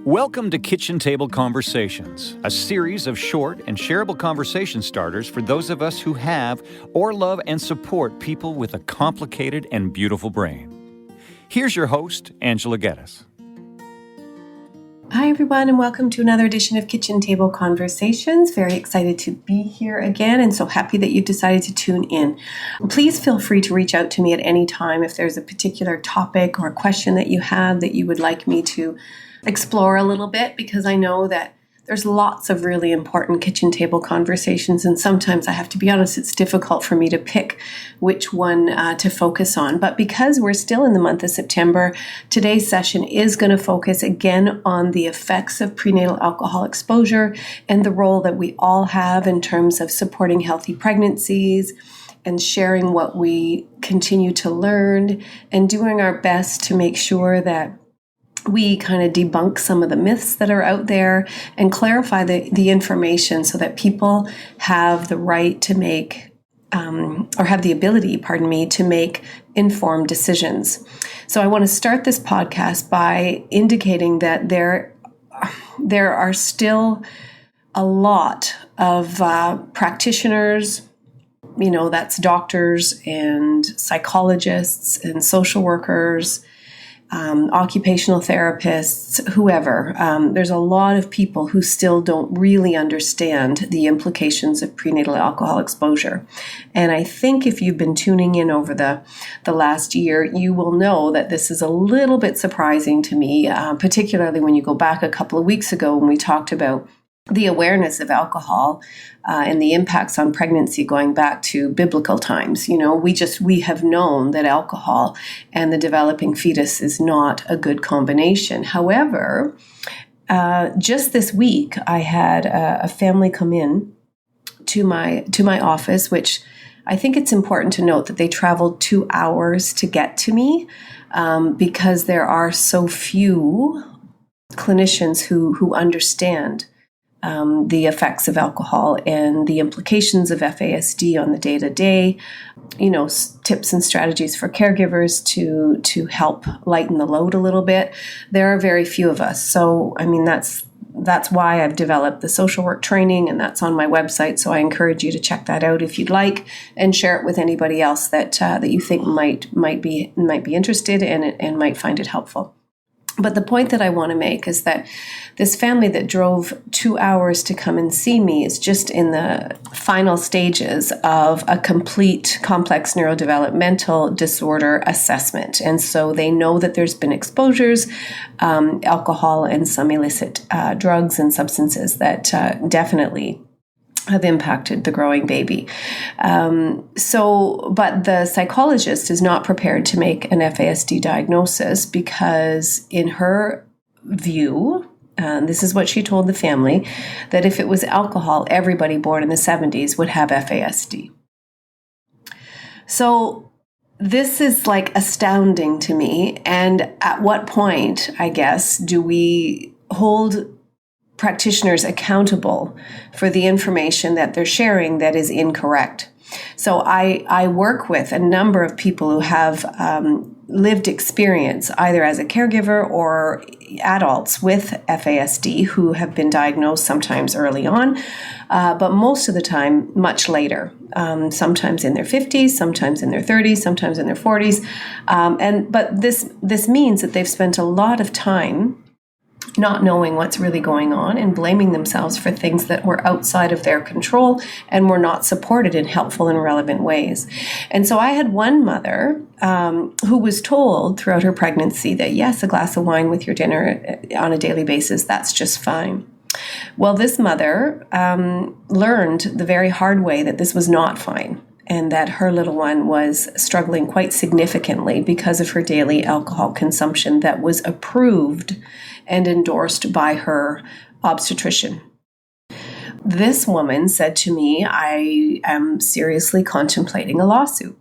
Welcome to Kitchen Table Conversations, a series of short and shareable conversation starters for those of us who have or love and support people with a complicated and beautiful brain. Here's your host, Angela Geddes. Hi, everyone, and welcome to another edition of Kitchen Table Conversations. Very excited to be here again, and so happy that you've decided to tune in. Please feel free to reach out to me at any time if there's a particular topic or a question that you have that you would like me to explore a little bit, because I know that there's lots of really important kitchen table conversations, and sometimes I have to be honest, it's difficult for me to pick which one to focus on. But because we're still in the month of September, today's session is going to focus again on the effects of prenatal alcohol exposure and the role that we all have in terms of supporting healthy pregnancies and sharing what we continue to learn and doing our best to make sure that we kind of debunk some of the myths that are out there and clarify the information so that people have the right to make, or have the ability, to make informed decisions. So I want to start this podcast by indicating that there are still a lot of practitioners, that's doctors and psychologists and social workers, occupational therapists, whoever. There's a lot of people who still don't really understand the implications of prenatal alcohol exposure. And I think if you've been tuning in over the last year, you will know that this is a little bit surprising to me, particularly when you go back a couple of weeks ago when we talked about the awareness of alcohol and the impacts on pregnancy going back to biblical times. We have known that alcohol and the developing fetus is not a good combination. However, just this week, I had a family come in to my office, which I think it's important to note that they traveled 2 hours to get to me because there are so few clinicians who understand the effects of alcohol and the implications of FASD on the day-to-day, tips and strategies for caregivers to help lighten the load a little bit. There are very few of us. So, that's why I've developed the social work training, and that's on my website. So I encourage you to check that out if you'd like, and share it with anybody else that you think might be interested and might find it helpful. But the point that I want to make is that this family that drove 2 hours to come and see me is just in the final stages of a complete complex neurodevelopmental disorder assessment. And so they know that there's been exposures, alcohol and some illicit drugs and substances that definitely have impacted the growing baby. But the psychologist is not prepared to make an FASD diagnosis because in her view, this is what she told the family, that if it was alcohol, everybody born in the 70s would have FASD. So this is astounding to me. And at what point, I guess, do we hold practitioners accountable for the information that they're sharing that is incorrect? So I work with a number of people who have lived experience either as a caregiver or adults with FASD who have been diagnosed sometimes early on, but most of the time much later, sometimes in their 50s, sometimes in their 30s, sometimes in their 40s. But this means that they've spent a lot of time not knowing what's really going on and blaming themselves for things that were outside of their control and were not supported in helpful and relevant ways. And so I had one mother who was told throughout her pregnancy that, yes, a glass of wine with your dinner on a daily basis, that's just fine. Well, this mother learned the very hard way that this was not fine, and that her little one was struggling quite significantly because of her daily alcohol consumption that was approved and endorsed by her obstetrician. This woman said to me, I am seriously contemplating a lawsuit.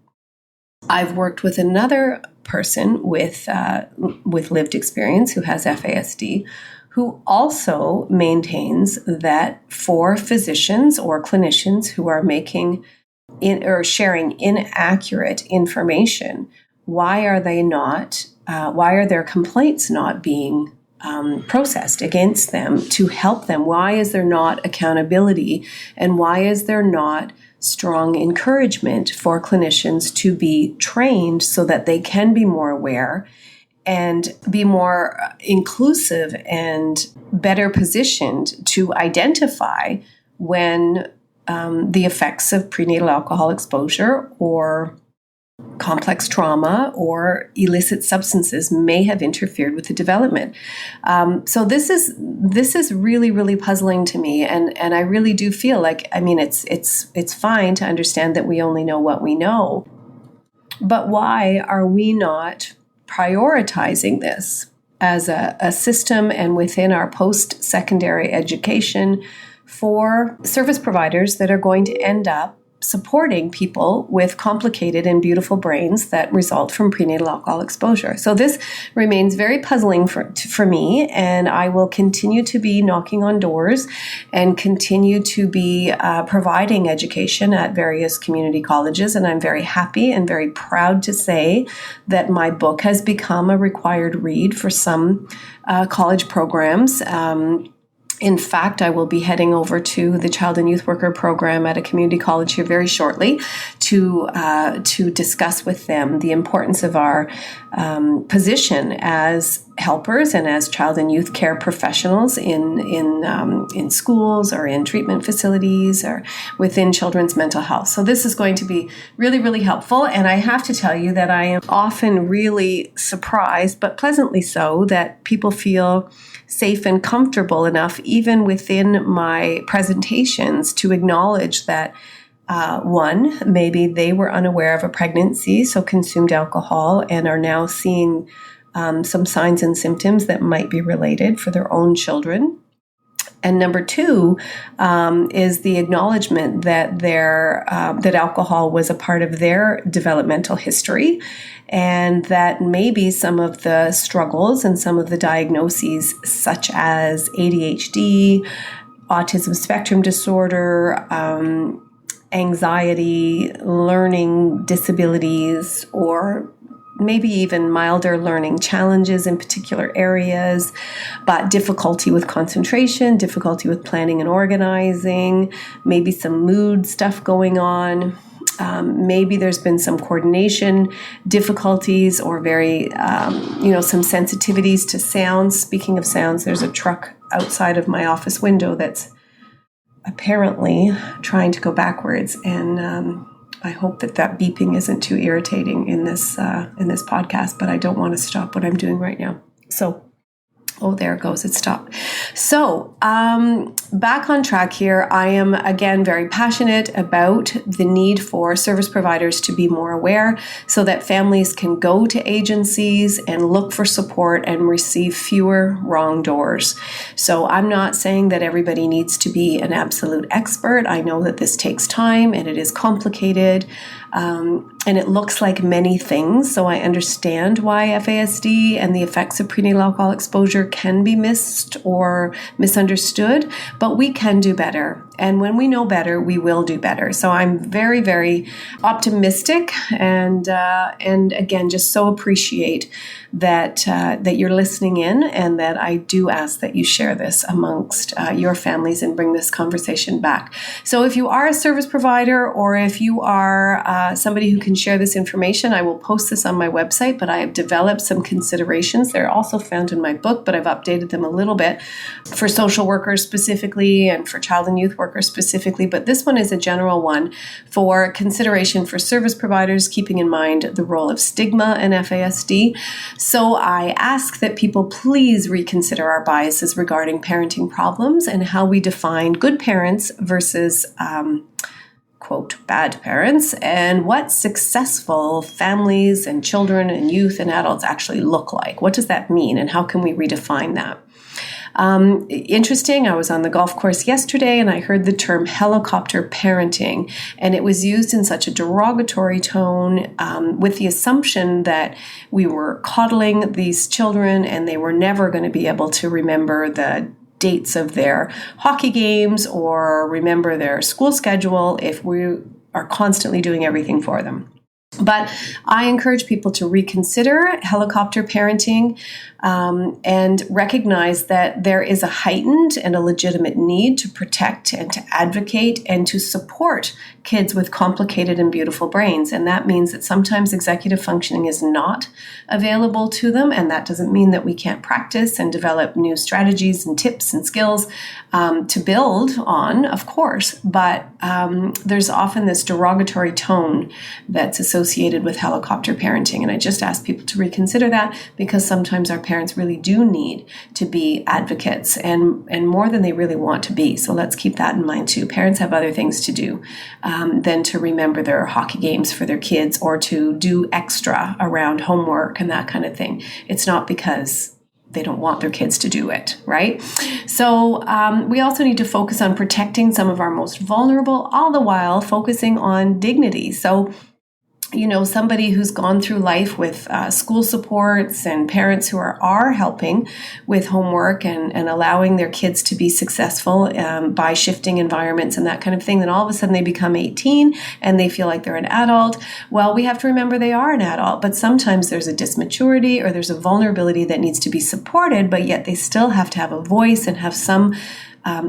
I've worked with another person with lived experience who has FASD, who also maintains that for physicians or clinicians who are making or sharing inaccurate information, why are their complaints not being processed against them to help them? Why is there not accountability? And why is there not strong encouragement for clinicians to be trained so that they can be more aware and be more inclusive and better positioned to identify when the effects of prenatal alcohol exposure or complex trauma or illicit substances may have interfered with the development. So this is really, really puzzling to me, and I really do feel like, I mean, it's fine to understand that we only know what we know, but why are we not prioritizing this as a system and within our post-secondary education for service providers that are going to end up supporting people with complicated and beautiful brains that result from prenatal alcohol exposure? So this remains very puzzling for me, and I will continue to be knocking on doors and continue to be providing education at various community colleges. And I'm very happy and very proud to say that my book has become a required read for some college programs. In fact, I will be heading over to the Child and Youth Worker program at a community college here very shortly to discuss with them the importance of our position as helpers and as child and youth care professionals in schools or in treatment facilities or within children's mental health. So this is going to be really, really helpful. And I have to tell you that I am often really surprised, but pleasantly so, that people feel safe and comfortable enough, even within my presentations, to acknowledge that one, maybe they were unaware of a pregnancy, so consumed alcohol, and are now seeing some signs and symptoms that might be related for their own children. And number two is the acknowledgement that that alcohol was a part of their developmental history, and that maybe some of the struggles and some of the diagnoses, such as ADHD, autism spectrum disorder, anxiety, learning disabilities, or maybe even milder learning challenges in particular areas, but difficulty with concentration, difficulty with planning and organizing, maybe some mood stuff going on. Maybe there's been some coordination difficulties or some sensitivities to sounds. Speaking of sounds, there's a truck outside of my office window that's apparently trying to go backwards, and I hope that beeping isn't too irritating in this podcast, but I don't want to stop what I'm doing right now. So, oh, there it goes. It stopped. So, back on track here. I am, again, very passionate about the need for service providers to be more aware so that families can go to agencies and look for support and receive fewer wrong doors. So I'm not saying that everybody needs to be an absolute expert. I know that this takes time and it is complicated. And it looks like many things, so I understand why FASD and the effects of prenatal alcohol exposure can be missed or misunderstood, but we can do better. And when we know better, we will do better. So I'm very, very optimistic, and again, just so appreciate that you're listening in, and that I do ask that you share this amongst your families and bring this conversation back. So if you are a service provider, or if you are somebody who can share this information, I will post this on my website, but I have developed some considerations. They're also found in my book, but I've updated them a little bit for social workers specifically and for child and youth workers specifically. But this one is a general one for consideration for service providers, keeping in mind the role of stigma and FASD. So I ask that people please reconsider our biases regarding parenting problems and how we define good parents versus quote, bad parents, and what successful families and children and youth and adults actually look like. What does that mean, and how can we redefine that? Interesting, I was on the golf course yesterday and I heard the term helicopter parenting, and it was used in such a derogatory tone with the assumption that we were coddling these children and they were never going to be able to remember the dates of their hockey games or remember their school schedule if we are constantly doing everything for them. But I encourage people to reconsider helicopter parenting and recognize that there is a heightened and a legitimate need to protect and to advocate and to support kids with complicated and beautiful brains. And that means that sometimes executive functioning is not available to them. And that doesn't mean that we can't practice and develop new strategies and tips and skills to build on, of course. But there's often this derogatory tone that's associated with helicopter parenting. And I just ask people to reconsider that, because sometimes our parents really do need to be advocates and more than they really want to be. So let's keep that in mind too. Parents have other things to do than to remember their hockey games for their kids or to do extra around homework and that kind of thing. It's not because they don't want their kids to do it, right? So we also need to focus on protecting some of our most vulnerable, all the while focusing on dignity. So somebody who's gone through life with school supports and parents who are helping with homework and allowing their kids to be successful by shifting environments and that kind of thing, then all of a sudden they become 18 and they feel like they're an adult. Well, we have to remember they are an adult, but sometimes there's a dismaturity or there's a vulnerability that needs to be supported, but yet they still have to have a voice and have some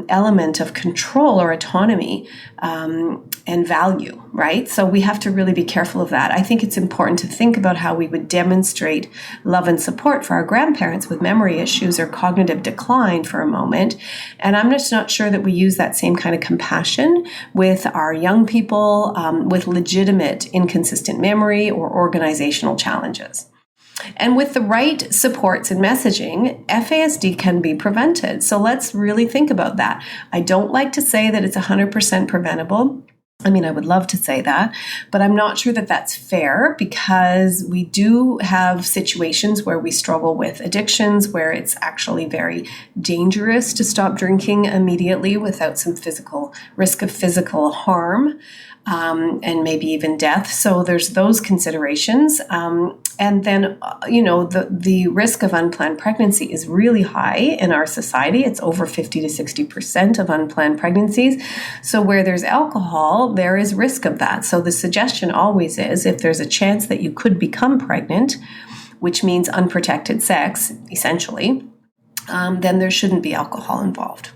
element of control or autonomy and value, right? So we have to really be careful of that. I think it's important to think about how we would demonstrate love and support for our grandparents with memory issues or cognitive decline for a moment. And I'm just not sure that we use that same kind of compassion with our young people with legitimate inconsistent memory or organizational challenges. And with the right supports and messaging, FASD can be prevented. So let's really think about that. I don't like to say that it's 100% preventable. I mean, I would love to say that, but I'm not sure that that's fair, because we do have situations where we struggle with addictions, where it's actually very dangerous to stop drinking immediately without some risk of physical harm. And maybe even death. So there's those considerations. And then, the risk of unplanned pregnancy is really high in our society. It's over 50 to 60% of unplanned pregnancies. So where there's alcohol, there is risk of that. So the suggestion always is, if there's a chance that you could become pregnant, which means unprotected sex, essentially, then there shouldn't be alcohol involved.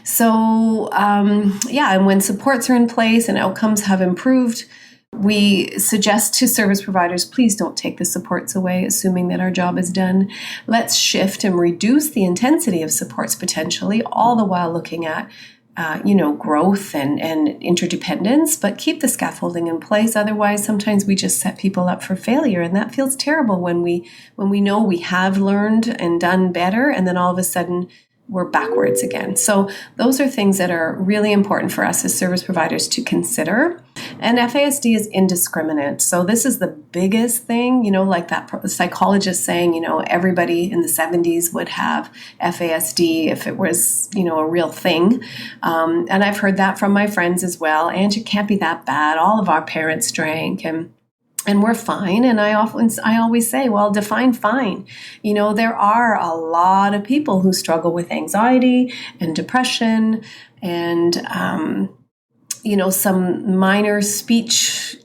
So, and when supports are in place and outcomes have improved, we suggest to service providers, please don't take the supports away, assuming that our job is done. Let's shift and reduce the intensity of supports potentially, all the while looking at growth and interdependence, but keep the scaffolding in place. Otherwise, sometimes we just set people up for failure, and that feels terrible when we know we have learned and done better, and then all of a sudden we're backwards again. So those are things that are really important for us as service providers to consider. And FASD is indiscriminate. So this is the biggest thing, like that psychologist saying, everybody in the 70s would have FASD if it was, a real thing. And I've heard that from my friends as well. And it can't be that bad. All of our parents drank and we're fine. And I always say, well, define fine. There are a lot of people who struggle with anxiety and depression and, some minor speech,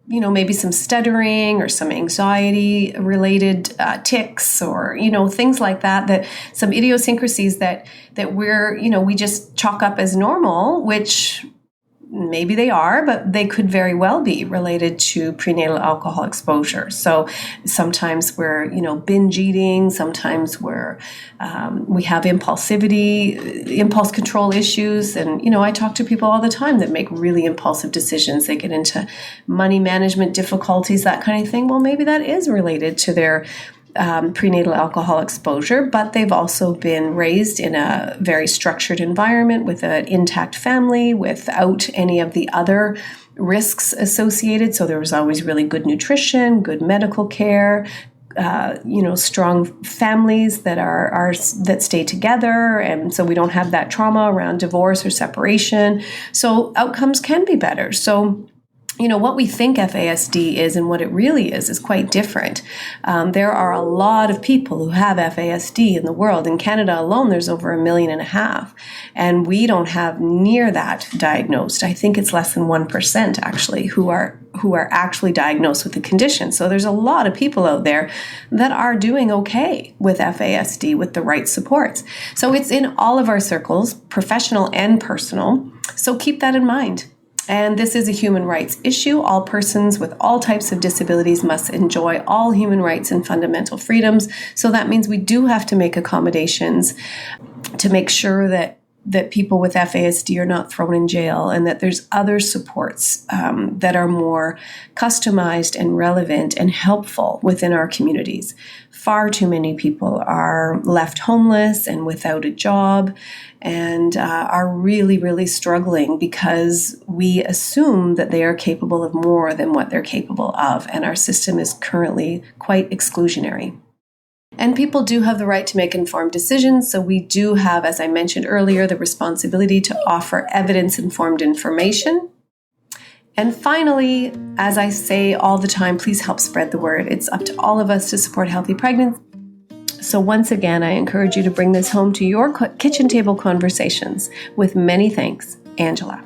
maybe some stuttering or some anxiety related tics or, things like that some idiosyncrasies that we're, we just chalk up as normal, which maybe they are, but they could very well be related to prenatal alcohol exposure. So sometimes we're, binge eating. Sometimes we have impulse control issues. And, I talk to people all the time that make really impulsive decisions. They get into money management difficulties, that kind of thing. Well, maybe that is related to their prenatal alcohol exposure, but they've also been raised in a very structured environment with an intact family without any of the other risks associated. So there was always really good nutrition, good medical care, strong families that stay together. And so we don't have that trauma around divorce or separation. So outcomes can be better. So what we think FASD is and what it really is quite different. There are a lot of people who have FASD in the world. In Canada alone, there's over 1.5 million, and we don't have near that diagnosed. I think it's less than 1% actually who are actually diagnosed with the condition. So there's a lot of people out there that are doing okay with FASD with the right supports. So it's in all of our circles, professional and personal. So keep that in mind. And this is a human rights issue. All persons with all types of disabilities must enjoy all human rights and fundamental freedoms. So that means we do have to make accommodations to make sure that people with FASD are not thrown in jail, and that there's other supports that are more customized and relevant and helpful within our communities. Far too many people are left homeless and without a job, and are really, really struggling because we assume that they are capable of more than what they're capable of, and our system is currently quite exclusionary. And people do have the right to make informed decisions, so we do have, as I mentioned earlier, the responsibility to offer evidence-informed information. And finally, as I say all the time, please help spread the word. It's up to all of us to support healthy pregnancy. So once again, I encourage you to bring this home to your kitchen table conversations. With many thanks, Angela.